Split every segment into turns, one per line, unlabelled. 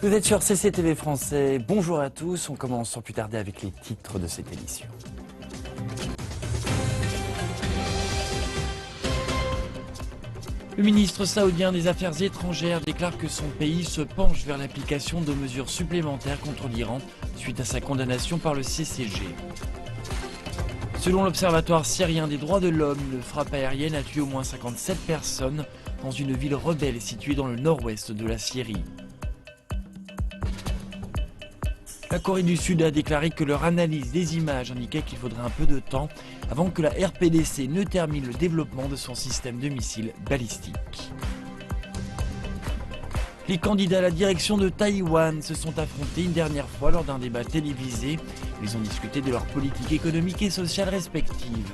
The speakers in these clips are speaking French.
Vous êtes sur CCTV Français, bonjour à tous, on commence sans plus tarder avec les titres de cette émission. Le ministre saoudien des Affaires étrangères déclare que son pays se penche vers l'application de mesures supplémentaires contre l'Iran suite à sa condamnation par le CCG. Selon l'Observatoire syrien des droits de l'homme, une frappe aérienne a tué au moins 57 personnes dans une ville rebelle située dans le nord-ouest de la Syrie. La Corée du Sud a déclaré que leur analyse des images indiquait qu'il faudrait un peu de temps avant que la RPDC ne termine le développement de son système de missiles balistiques. Les candidats à la direction de Taïwan se sont affrontés une dernière fois lors d'un débat télévisé. Ils ont discuté de leur politique économique et sociale respective.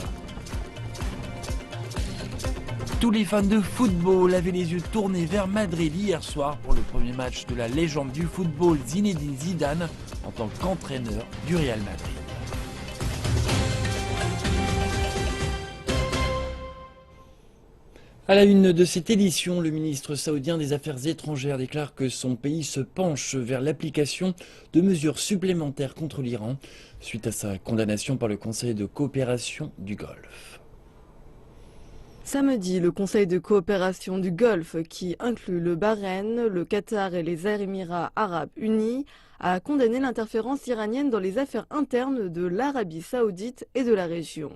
Tous les fans de football avaient les yeux tournés vers Madrid hier soir pour le premier match de la légende du football Zinedine Zidane en tant qu'entraîneur du Real Madrid. À la une de cette édition, le ministre saoudien des Affaires étrangères déclare que son pays se penche vers l'application de mesures supplémentaires contre l'Iran suite à sa condamnation par le Conseil de coopération du Golfe.
Samedi, le Conseil de coopération du Golfe, qui inclut le Bahreïn, le Qatar et les Émirats arabes unis, a condamné l'interférence iranienne dans les affaires internes de l'Arabie saoudite et de la région.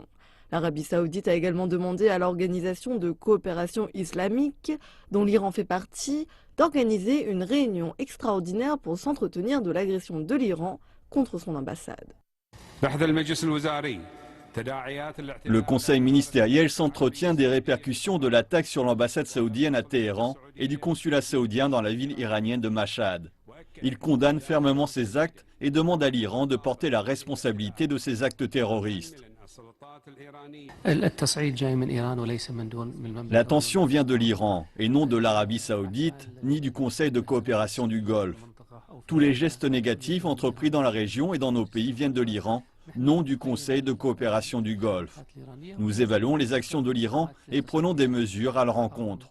L'Arabie saoudite a également demandé à l'Organisation de coopération islamique, dont l'Iran fait partie, d'organiser une réunion extraordinaire pour s'entretenir de l'agression de l'Iran contre son ambassade.
Le conseil ministériel s'entretient des répercussions de l'attaque sur l'ambassade saoudienne à Téhéran et du consulat saoudien dans la ville iranienne de Mashhad. Il condamne fermement ces actes et demande à l'Iran de porter la responsabilité de ces actes terroristes. L'attention vient de l'Iran et non de l'Arabie saoudite ni du Conseil de coopération du Golfe. Tous les gestes négatifs entrepris dans la région et dans nos pays viennent de l'Iran, non du Conseil de coopération du Golfe. Nous évaluons les actions de l'Iran et prenons des mesures à leur encontre.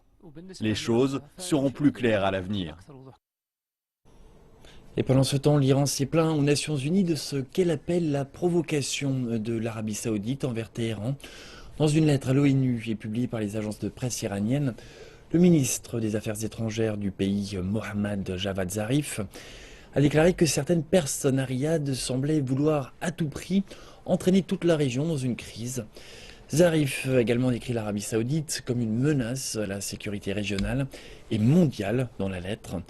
Les choses seront plus claires à l'avenir.
Et pendant ce temps, l'Iran s'est plaint aux Nations Unies de ce qu'elle appelle la provocation de l'Arabie saoudite envers Téhéran. Dans une lettre à l'ONU et publiée par les agences de presse iraniennes, le ministre des Affaires étrangères du pays, Mohammad Javad Zarif, a déclaré que certaines personnes à Riyad semblaient vouloir à tout prix entraîner toute la région dans une crise. Zarif a également décrit l'Arabie saoudite comme une menace à la sécurité régionale et mondiale dans la lettre,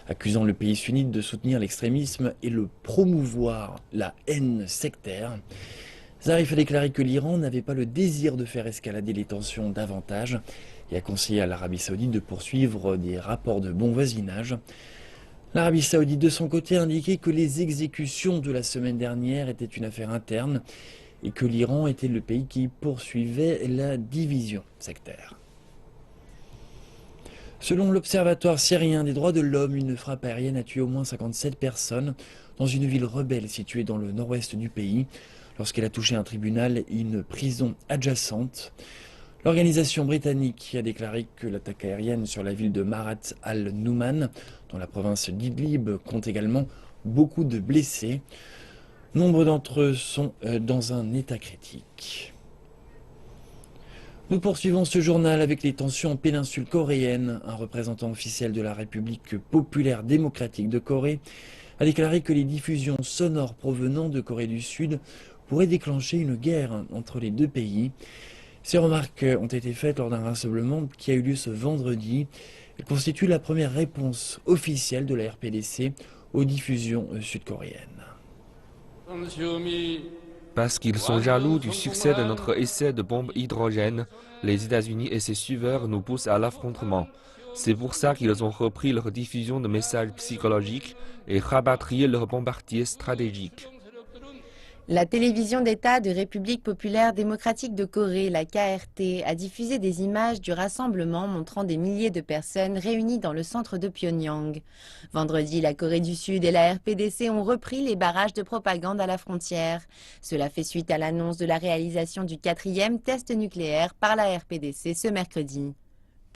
accusant le pays sunnite de soutenir l'extrémisme et de promouvoir la haine sectaire. Zarif a déclaré que l'Iran n'avait pas le désir de faire escalader les tensions davantage et a conseillé à l'Arabie saoudite de poursuivre des rapports de bon voisinage. L'Arabie saoudite, de son côté, a indiqué que les exécutions de la semaine dernière étaient une affaire interne et que l'Iran était le pays qui poursuivait la division sectaire. Selon l'Observatoire syrien des droits de l'homme, une frappe aérienne a tué au moins 57 personnes dans une ville rebelle située dans le nord-ouest du pays, lorsqu'elle a touché un tribunal et une prison adjacente. L'organisation britannique a déclaré que l'attaque aérienne sur la ville de Marat al-Nouman, dans la province d'Idlib, compte également beaucoup de blessés. Nombre d'entre eux sont dans un état critique. Nous poursuivons ce journal avec les tensions en péninsule coréenne. Un représentant officiel de la République populaire démocratique de Corée a déclaré que les diffusions sonores provenant de Corée du Sud pourraient déclencher une guerre entre les deux pays. Ces remarques ont été faites lors d'un rassemblement qui a eu lieu ce vendredi. Elles constituent la première réponse officielle de la RPDC aux diffusions sud-coréennes.
Parce qu'ils sont jaloux du succès de notre essai de bombe hydrogène, les États-Unis et ses suiveurs nous poussent à l'affrontement. C'est pour ça qu'ils ont repris leur diffusion de messages psychologiques et rapatrié leurs bombardiers stratégiques.
La télévision d'État de République populaire démocratique de Corée, la KRT, a diffusé des images du rassemblement montrant des milliers de personnes réunies dans le centre de Pyongyang. Vendredi, la Corée du Sud et la RPDC ont repris les barrages de propagande à la frontière. Cela fait suite à l'annonce de la réalisation du 4e test nucléaire par la RPDC ce mercredi.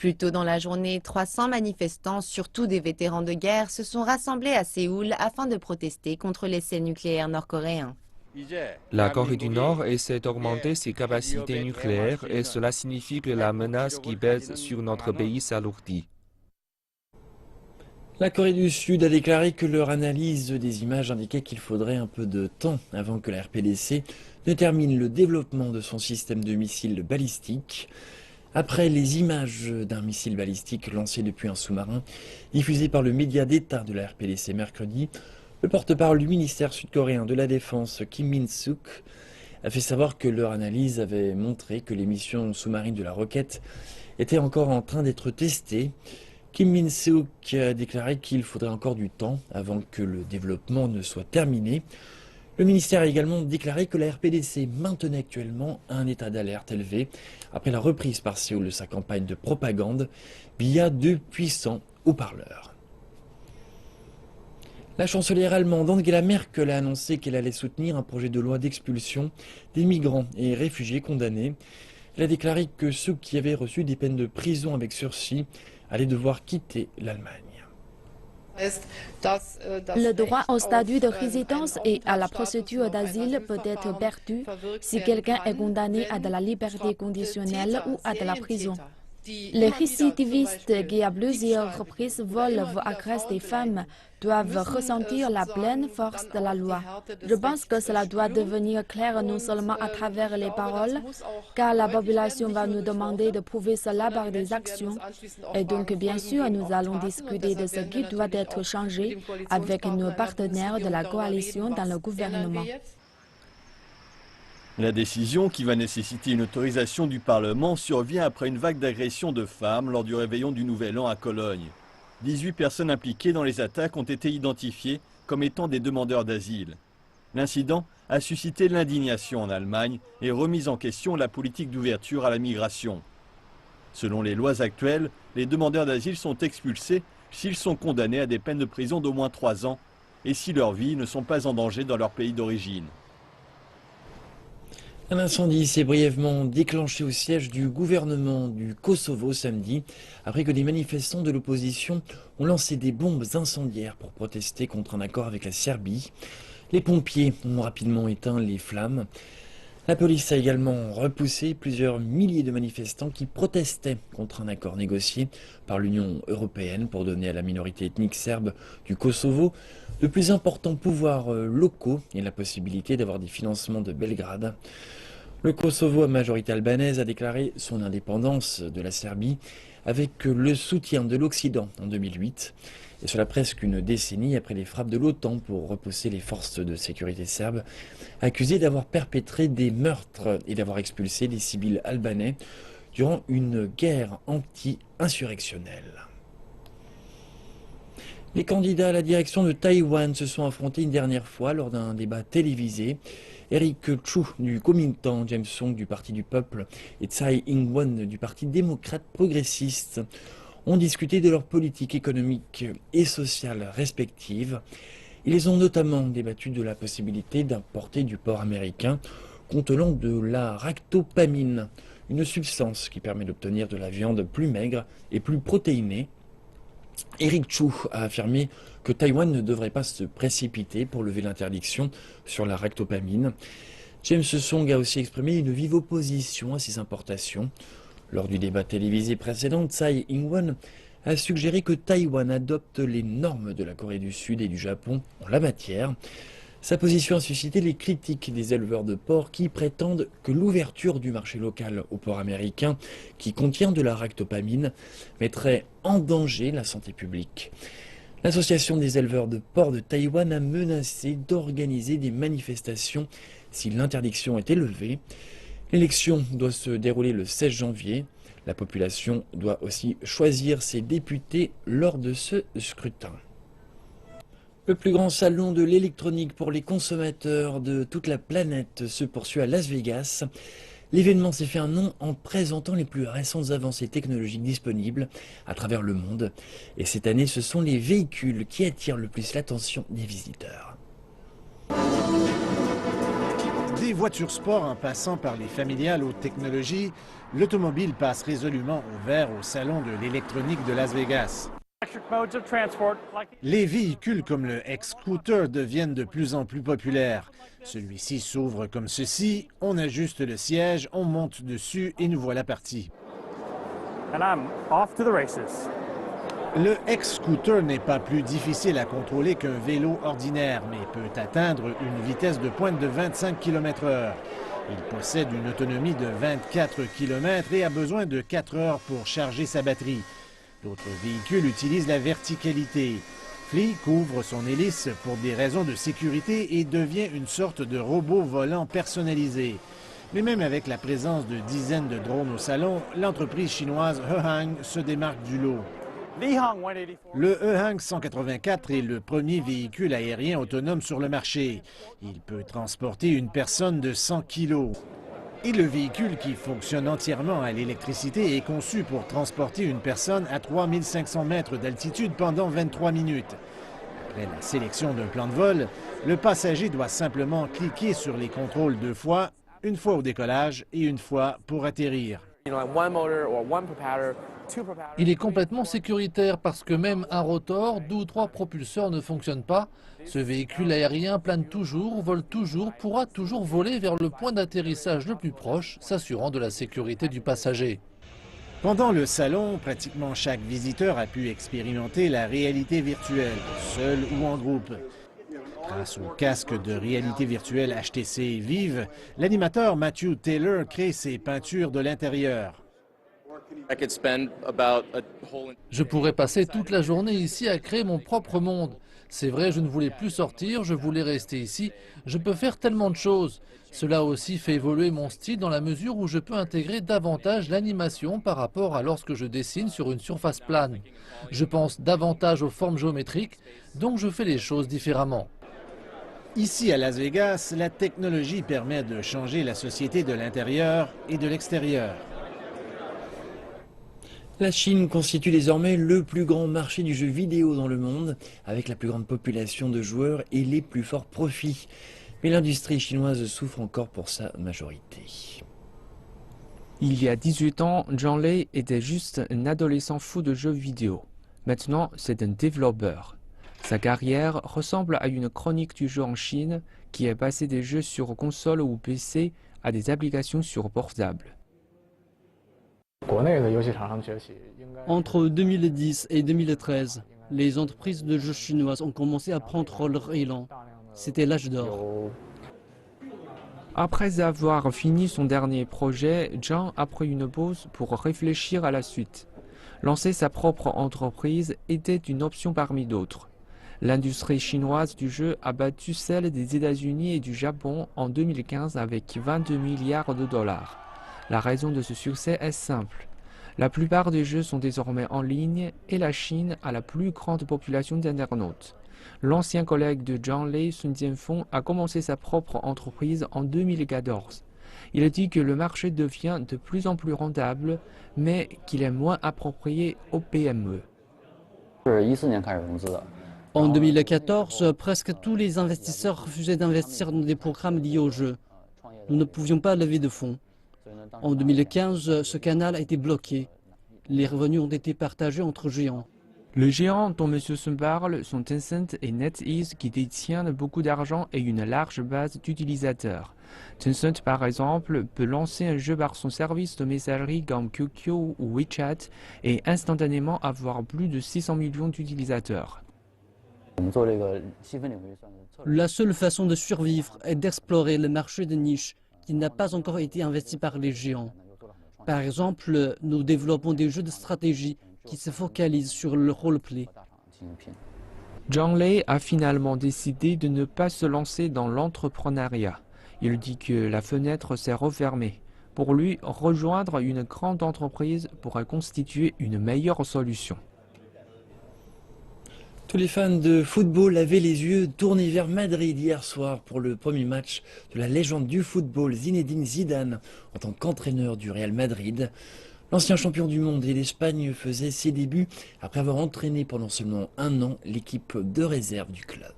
Plus tôt dans la journée, 300 manifestants, surtout des vétérans de guerre, se sont rassemblés à Séoul afin de protester contre l'essai nucléaire nord-coréen.
La Corée du Nord essaie d'augmenter ses capacités nucléaires et cela signifie que la menace qui pèse sur notre pays s'alourdit.
La Corée du Sud a déclaré que leur analyse des images indiquait qu'il faudrait un peu de temps avant que la RPDC ne termine le développement de son système de missiles balistiques. Après les images d'un missile balistique lancé depuis un sous-marin, diffusé par le média d'État de la RPDC mercredi, le porte-parole du ministère sud-coréen de la Défense, Kim Min-suk, a fait savoir que leur analyse avait montré que les missions sous-marines de la roquette étaient encore en train d'être testées. Kim Min-suk a déclaré qu'il faudrait encore du temps avant que le développement ne soit terminé. Le ministère a également déclaré que la RPDC maintenait actuellement un état d'alerte élevé après la reprise par Séoul de sa campagne de propagande via de puissants haut-parleurs. La chancelière allemande Angela Merkel a annoncé qu'elle allait soutenir un projet de loi d'expulsion des migrants et réfugiés condamnés. Elle a déclaré que ceux qui avaient reçu des peines de prison avec sursis allaient devoir quitter l'Allemagne.
Le droit au statut de résidence et à la procédure d'asile peut être perdu si quelqu'un est condamné à de la liberté conditionnelle ou à de la prison. Les récidivistes qui à plusieurs reprises volent ou agressent des femmes doivent ressentir la pleine force de la loi. Je pense que cela doit devenir clair non seulement à travers les paroles, car la population va nous demander de prouver cela par des actions. Et donc, bien sûr, nous allons discuter de ce qui doit être changé avec nos partenaires de la coalition dans le gouvernement.
La décision, qui va nécessiter une autorisation du Parlement, survient après une vague d'agressions de femmes lors du réveillon du Nouvel An à Cologne. 18 personnes impliquées dans les attaques ont été identifiées comme étant des demandeurs d'asile. L'incident a suscité l'indignation en Allemagne et remis en question la politique d'ouverture à la migration. Selon les lois actuelles, les demandeurs d'asile sont expulsés s'ils sont condamnés à des peines de prison d'au moins 3 ans et si leurs vies ne sont pas en danger dans leur pays d'origine.
Un incendie s'est brièvement déclenché au siège du gouvernement du Kosovo samedi, après que des manifestants de l'opposition ont lancé des bombes incendiaires pour protester contre un accord avec la Serbie. Les pompiers ont rapidement éteint les flammes. La police a également repoussé plusieurs milliers de manifestants qui protestaient contre un accord négocié par l'Union européenne pour donner à la minorité ethnique serbe du Kosovo de plus importants pouvoirs locaux et la possibilité d'avoir des financements de Belgrade. Le Kosovo à majorité albanaise a déclaré son indépendance de la Serbie avec le soutien de l'Occident en 2008. Et cela presque une décennie après les frappes de l'OTAN pour repousser les forces de sécurité serbes, accusées d'avoir perpétré des meurtres et d'avoir expulsé des civils albanais durant une guerre anti-insurrectionnelle. Les candidats à la direction de Taïwan se sont affrontés une dernière fois lors d'un débat télévisé. Eric Chu du Kuomintang, James Song du Parti du Peuple et Tsai Ing-wen du Parti démocrate progressiste ont discuté de leur politique économique et sociale respective. Ils ont notamment débattu de la possibilité d'importer du porc américain contenant de la ractopamine, une substance qui permet d'obtenir de la viande plus maigre et plus protéinée. Eric Chu a affirmé que Taïwan ne devrait pas se précipiter pour lever l'interdiction sur la ractopamine. James Song a aussi exprimé une vive opposition à ces importations. Lors du débat télévisé précédent, Tsai Ing-wen a suggéré que Taïwan adopte les normes de la Corée du Sud et du Japon en la matière. Sa position a suscité les critiques des éleveurs de porc qui prétendent que l'ouverture du marché local au porc américain, qui contient de la ractopamine, mettrait en danger la santé publique. L'association des éleveurs de porc de Taïwan a menacé d'organiser des manifestations si l'interdiction était levée. L'élection doit se dérouler le 16 janvier. La population doit aussi choisir ses députés lors de ce scrutin. Le plus grand salon de l'électronique pour les consommateurs de toute la planète se poursuit à Las Vegas. L'événement s'est fait un nom en présentant les plus récentes avancées technologiques disponibles à travers le monde. Et cette année, ce sont les véhicules qui attirent le plus l'attention des visiteurs.
Des voitures sport en passant par les familiales haute technologie, l'automobile passe résolument au vert au salon de l'électronique de Las Vegas. Les véhicules comme le X-Scooter deviennent de plus en plus populaires. Celui-ci s'ouvre comme ceci, on ajuste le siège, on monte dessus et nous voilà partis. Le X-Scooter n'est pas plus difficile à contrôler qu'un vélo ordinaire, mais peut atteindre une vitesse de pointe de 25 km/h. Il possède une autonomie de 24 km et a besoin de 4 heures pour charger sa batterie. D'autres véhicules utilisent la verticalité. Flea couvre son hélice pour des raisons de sécurité et devient une sorte de robot volant personnalisé. Mais même avec la présence de dizaines de drones au salon, l'entreprise chinoise Ehang se démarque du lot. Le Ehang 184 est le premier véhicule aérien autonome sur le marché. Il peut transporter une personne de 100 kg. Et le véhicule, qui fonctionne entièrement à l'électricité, est conçu pour transporter une personne à 3500 mètres d'altitude pendant 23 minutes. Après la sélection d'un plan de vol, le passager doit simplement cliquer sur les contrôles 2 fois, une fois au décollage et une fois pour atterrir.
Il est complètement sécuritaire parce que même un rotor, 2 ou 3 propulseurs ne fonctionnent pas. Ce véhicule aérien plane toujours, vole toujours, pourra toujours voler vers le point d'atterrissage le plus proche, s'assurant de la sécurité du passager.
Pendant le salon, pratiquement chaque visiteur a pu expérimenter la réalité virtuelle, seul ou en groupe. Grâce au casque de réalité virtuelle HTC Vive, l'animateur Matthew Taylor crée ses peintures de l'intérieur.
Je pourrais passer toute la journée ici à créer mon propre monde. C'est vrai, je ne voulais plus sortir, je voulais rester ici. Je peux faire tellement de choses. Cela aussi fait évoluer mon style dans la mesure où je peux intégrer davantage l'animation par rapport à lorsque je dessine sur une surface plane. Je pense davantage aux formes géométriques, donc je fais les choses différemment.
Ici à Las Vegas, la technologie permet de changer la société de l'intérieur et de l'extérieur.
La Chine constitue désormais le plus grand marché du jeu vidéo dans le monde, avec la plus grande population de joueurs et les plus forts profits. Mais l'industrie chinoise souffre encore pour sa majorité.
Il y a 18 ans, Zhang Lei était juste un adolescent fou de jeux vidéo. Maintenant, c'est un développeur. Sa carrière ressemble à une chronique du jeu en Chine qui est passée des jeux sur console ou PC à des applications sur portable.
Entre 2010 et 2013, les entreprises de jeux chinoises ont commencé à prendre leur élan. C'était l'âge d'or.
Après avoir fini son dernier projet, Zhang a pris une pause pour réfléchir à la suite. Lancer sa propre entreprise était une option parmi d'autres. L'industrie chinoise du jeu a battu celle des États-Unis et du Japon en 2015 avec 22 milliards de dollars. La raison de ce succès est simple. La plupart des jeux sont désormais en ligne et la Chine a la plus grande population d'internautes. L'ancien collègue de Zhang Lei, Sun Jianfeng, a commencé sa propre entreprise en 2014. Il dit que le marché devient de plus en plus rentable, mais qu'il est moins approprié aux PME.
En 2014, presque tous les investisseurs refusaient d'investir dans des programmes liés au jeu. Nous ne pouvions pas lever de fonds. En 2015, ce canal a été bloqué. Les revenus ont été partagés entre géants.
Les géants dont M. Sun parle sont Tencent et NetEase qui détiennent beaucoup d'argent et une large base d'utilisateurs. Tencent, par exemple, peut lancer un jeu par son service de messagerie comme QQ ou WeChat et instantanément avoir plus de 600 millions d'utilisateurs.
La seule façon de survivre est d'explorer le marché de niche qui n'a pas encore été investi par les géants. Par exemple, nous développons des jeux de stratégie qui se focalisent sur le roleplay.
Zhang Lei a finalement décidé de ne pas se lancer dans l'entrepreneuriat. Il dit que la fenêtre s'est refermée. Pour lui, rejoindre une grande entreprise pourrait constituer une meilleure solution.
Tous les fans de football avaient les yeux tournés vers Madrid hier soir pour le premier match de la légende du football Zinedine Zidane en tant qu'entraîneur du Real Madrid. L'ancien champion du monde et l'Espagne faisait ses débuts après avoir entraîné pendant seulement 1 an l'équipe de réserve du club.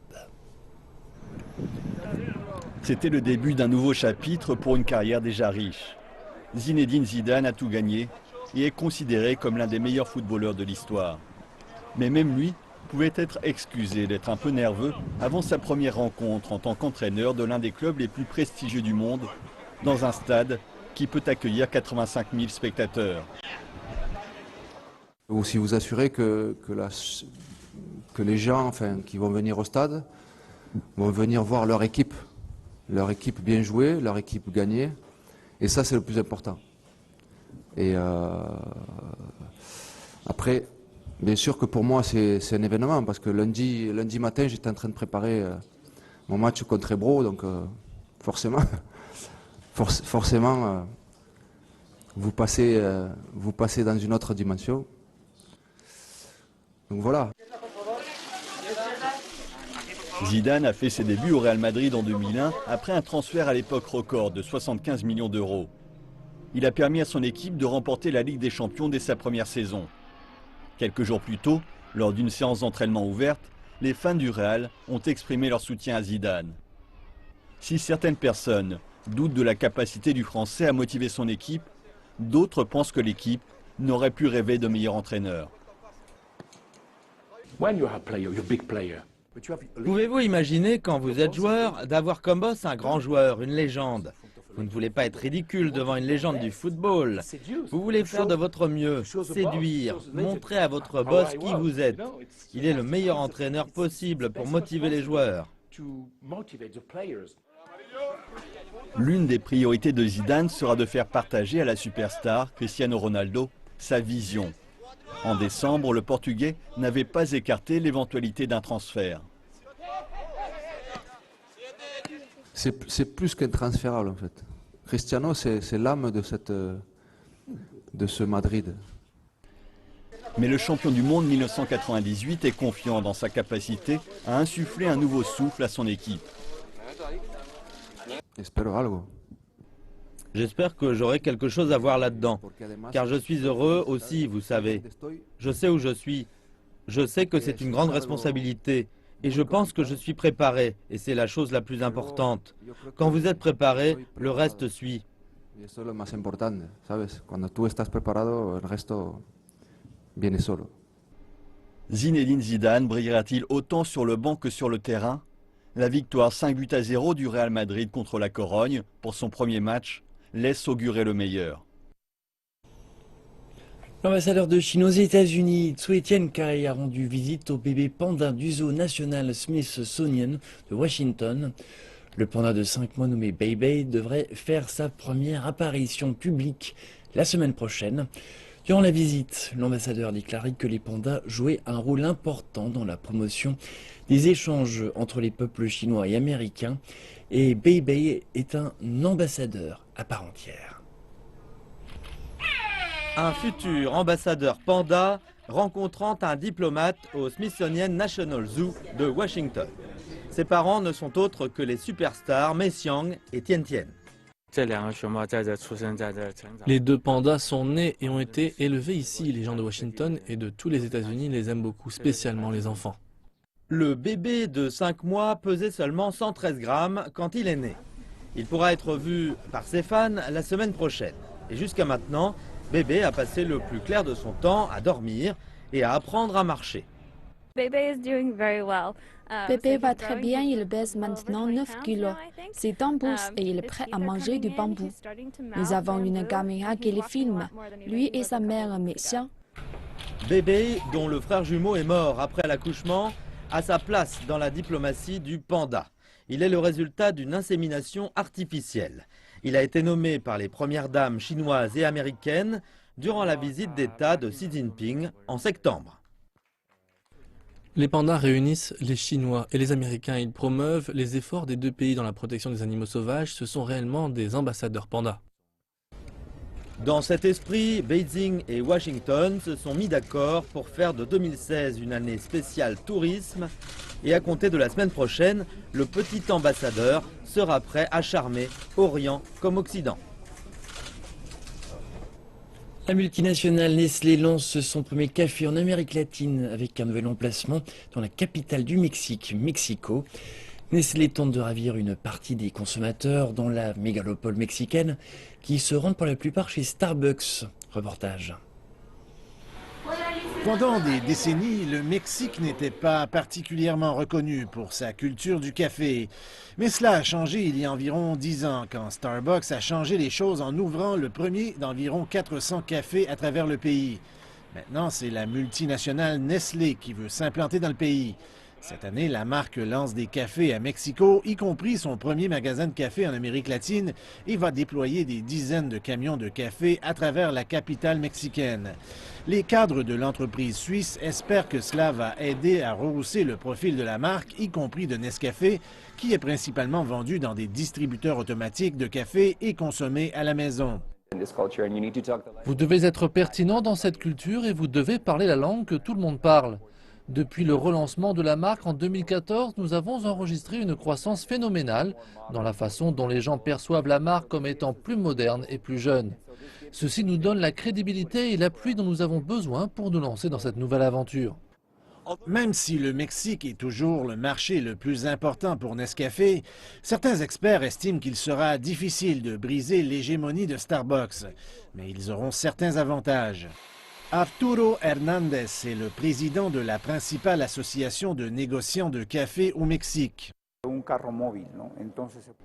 C'était le début d'un nouveau chapitre pour une carrière déjà riche. Zinedine Zidane a tout gagné et est considéré comme l'un des meilleurs footballeurs de l'histoire. Mais même lui pouvait être excusé d'être un peu nerveux avant sa première rencontre en tant qu'entraîneur de l'un des clubs les plus prestigieux du monde, dans un stade qui peut accueillir 85 000 spectateurs.
Aussi vous assurer que les gens qui vont venir au stade vont venir voir leur équipe bien jouer, leur équipe gagner. Et ça, c'est le plus important. Et après, bien sûr que pour moi, c'est un événement, parce que lundi matin, j'étais en train de préparer mon match contre Ebro, donc forcément, vous passez dans une autre dimension. Donc voilà.
Zidane a fait ses débuts au Real Madrid en 2001 après un transfert à l'époque record de 75 millions d'euros. Il a permis à son équipe de remporter la Ligue des Champions dès sa première saison. Quelques jours plus tôt, lors d'une séance d'entraînement ouverte, les fans du Real ont exprimé leur soutien à Zidane. Si certaines personnes doutent de la capacité du Français à motiver son équipe, d'autres pensent que l'équipe n'aurait pu rêver de meilleur entraîneur.
Pouvez-vous imaginer, quand vous êtes joueur, d'avoir comme boss un grand joueur, une légende? Vous ne voulez pas être ridicule devant une légende du football. Vous voulez faire de votre mieux, séduire, montrer à votre boss qui vous êtes. Il est le meilleur entraîneur possible pour motiver les joueurs.
L'une des priorités de Zidane sera de faire partager à la superstar Cristiano Ronaldo sa vision. En décembre, le Portugais n'avait pas écarté l'éventualité d'un transfert.
C'est plus qu'intransférable en fait. Cristiano, c'est l'âme de ce Madrid.
Mais le champion du monde 1998 est confiant dans sa capacité à insuffler un nouveau souffle à son équipe.
J'espère que j'aurai quelque chose à voir là-dedans, car je suis heureux aussi, vous savez. Je sais où je suis. Je sais que c'est une grande responsabilité. Et je pense que je suis préparé, et c'est la chose la plus importante. Quand vous êtes préparé, le reste suit.
Zinedine Zidane brillera-t-il autant sur le banc que sur le terrain? La victoire 5-0 du Real Madrid contre la Corogne pour son premier match laisse augurer le meilleur.
L'ambassadeur de Chine aux États-Unis, Tzu Etienne-Kai, a rendu visite au bébé panda du zoo national Smithsonian de Washington. Le panda de 5 mois nommé Bei devrait faire sa première apparition publique la semaine prochaine. Durant la visite, l'ambassadeur a déclaré que les pandas jouaient un rôle important dans la promotion des échanges entre les peuples chinois et américains, et Bei est un ambassadeur à part entière.
Un futur ambassadeur panda rencontrant un diplomate au Smithsonian National Zoo de Washington. Ses parents ne sont autres que les superstars Mei Xiang et Tian Tian.
Les deux pandas sont nés et ont été élevés ici. Les gens de Washington et de tous les États-Unis les aiment beaucoup, spécialement les enfants.
Le bébé de 5 mois pesait seulement 113 grammes quand il est né. Il pourra être vu par ses fans la semaine prochaine. Et jusqu'à maintenant, Bébé a passé le plus clair de son temps à dormir et à apprendre à marcher.
Bébé va très bien, il pèse maintenant 9 kilos. Ses dents poussent et il est prêt à manger du bambou. Nous avons une caméra qui les filme, lui et sa mère Mei Xiang.
Bébé, dont le frère jumeau est mort après l'accouchement, a sa place dans la diplomatie du panda. Il est le résultat d'une insémination artificielle. Il a été nommé par les premières dames chinoises et américaines durant la visite d'État de Xi Jinping en septembre.
Les pandas réunissent les Chinois et les Américains. Ils promeuvent les efforts des deux pays dans la protection des animaux sauvages. Ce sont réellement des ambassadeurs pandas.
Dans cet esprit, Beijing et Washington se sont mis d'accord pour faire de 2016 une année spéciale tourisme. Et à compter de la semaine prochaine, le petit ambassadeur sera prêt à charmer Orient comme Occident.
La multinationale Nestlé lance son premier café en Amérique latine avec un nouvel emplacement dans la capitale du Mexique, Mexico. Nestlé tente de ravir une partie des consommateurs dans la mégalopole mexicaine qui se rendent pour la plupart chez Starbucks. Reportage.
Pendant des décennies, le Mexique n'était pas particulièrement reconnu pour sa culture du café. Mais cela a changé il y a environ 10 ans, quand Starbucks a changé les choses en ouvrant le premier d'environ 400 cafés à travers le pays. Maintenant, c'est la multinationale Nestlé qui veut s'implanter dans le pays. Cette année, la marque lance des cafés à Mexico, y compris son premier magasin de café en Amérique latine, et va déployer des dizaines de camions de café à travers la capitale mexicaine. Les cadres de l'entreprise suisse espèrent que cela va aider à rehausser le profil de la marque, y compris de Nescafé, qui est principalement vendu dans des distributeurs automatiques de café et consommé à la maison.
Vous devez être pertinent dans cette culture et vous devez parler la langue que tout le monde parle. Depuis le relancement de la marque en 2014, nous avons enregistré une croissance phénoménale dans la façon dont les gens perçoivent la marque comme étant plus moderne et plus jeune. Ceci nous donne la crédibilité et l'appui dont nous avons besoin pour nous lancer dans cette nouvelle aventure.
Même si le Mexique est toujours le marché le plus important pour Nescafé, certains experts estiment qu'il sera difficile de briser l'hégémonie de Starbucks. Mais ils auront certains avantages. Arturo Hernández est le président de la principale association de négociants de café au Mexique.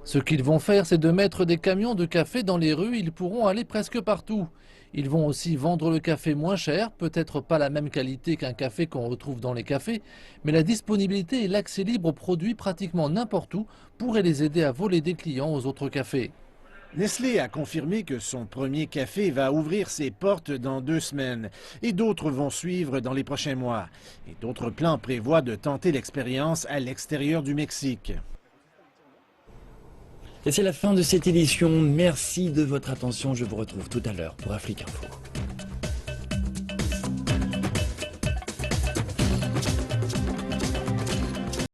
Ce qu'ils vont faire, c'est de mettre des camions de café dans les rues. Ils pourront aller presque partout. Ils vont aussi vendre le café moins cher, peut-être pas la même qualité qu'un café qu'on retrouve dans les cafés, mais la disponibilité et l'accès libre aux produits pratiquement n'importe où pourraient les aider à voler des clients aux autres cafés.
Nestlé a confirmé que son premier café va ouvrir ses portes dans 2 semaines et d'autres vont suivre dans les prochains mois. Et d'autres plans prévoient de tenter l'expérience à l'extérieur du Mexique.
Et c'est la fin de cette édition. Merci de votre attention. Je vous retrouve tout à l'heure pour Afrique Info.